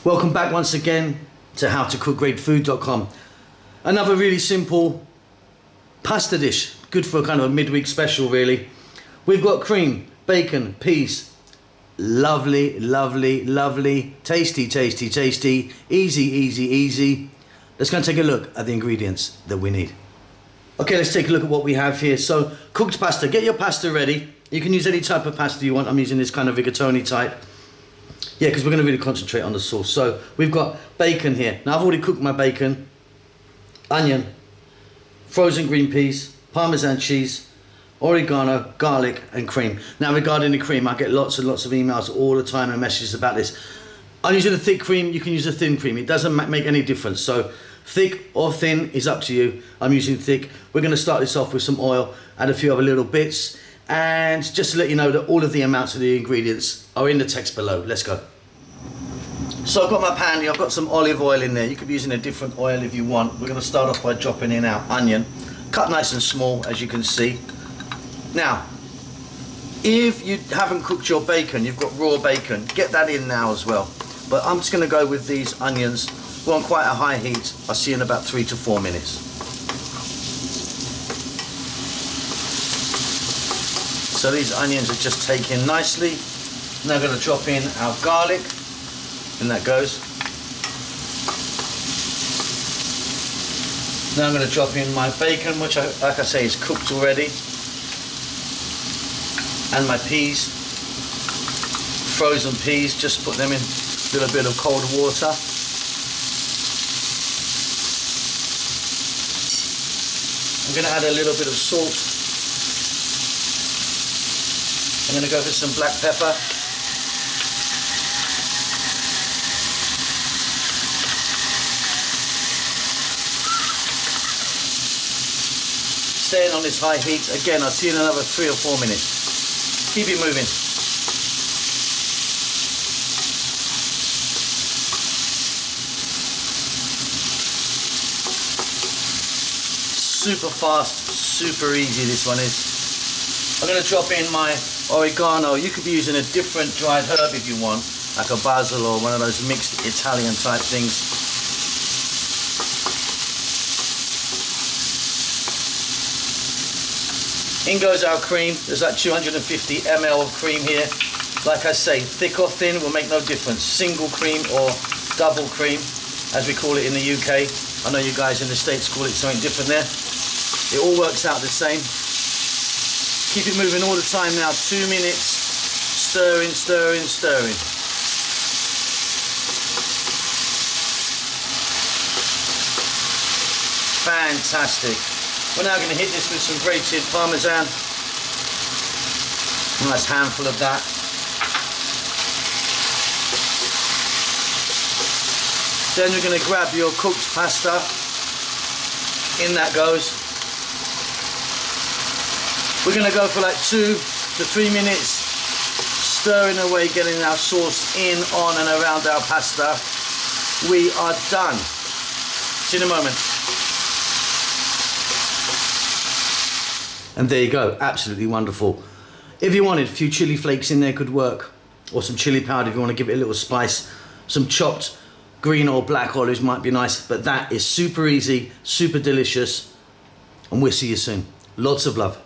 Welcome back once again to howtocookgreatfood.com. Another really simple pasta dish, good for kind of a midweek special really. We've got cream, bacon, peas, lovely, lovely, lovely, tasty, tasty, tasty, easy, easy, easy. Let's go and take a look at the ingredients that we need. Okay, let's take a look at what we have here. So, cooked pasta, get your pasta ready. You can use any type of pasta you want. I'm using this kind of rigatoni type. Yeah, because we're going to really concentrate on the sauce. So we've got bacon here. Now I've already cooked my bacon, onion, frozen green peas, Parmesan cheese, oregano, garlic and cream. Now regarding the cream, I get lots and lots of emails all the time and messages about this. I'm using a thick cream, you can use a thin cream. It doesn't make any difference. So thick or thin is up to you. I'm using thick. We're going to start this off with some oil, add a few other little bits. And just to let you know that all of the amounts of the ingredients are in the text below. Let's go. So I've got my pan here, I've got some olive oil in there. You could be using a different oil if you want. We're going to start off by dropping in our onion. Cut nice and small, as you can see. Now, if you haven't cooked your bacon, you've got raw bacon, get that in now as well. But I'm just going to go with these onions. We're on quite a high heat. I'll see you in about 3 to 4 minutes. So these onions are just taken nicely. Now I'm going to drop in our garlic, and that goes. Now I'm going to drop in my bacon, which like I say is cooked already, and my peas, frozen peas. Just put them in a little bit of cold water. I'm going to add a little bit of salt. I'm going to go for some black pepper. Staying on this high heat. Again, I'll see you in another 3 or 4 minutes. Keep it moving. Super fast, super easy this one is. I'm going to drop in my oregano. You could be using a different dried herb if you want, like a basil or one of those mixed Italian type things. In goes our cream. There's like 250 ml of cream here. Like I say, thick or thin will make no difference. Single cream or double cream, as we call it in the UK. I know you guys in the States call it something different there. It all works out the same. Keep it moving all the time now, 2 minutes, stirring, stirring, stirring. Fantastic. We're now going to hit this with some grated Parmesan. Nice handful of that. Then we're going to grab your cooked pasta. In that goes. We're going to go for like 2 to 3 minutes, stirring away, getting our sauce in, on and around our pasta. We are done. See you in a moment. And there you go, absolutely wonderful. If you wanted a few chili flakes in there could work, or some chili powder if you want to give it a little spice. Some chopped green or black olives might be nice, but that is super easy, super delicious, and we'll see you soon. Lots of love.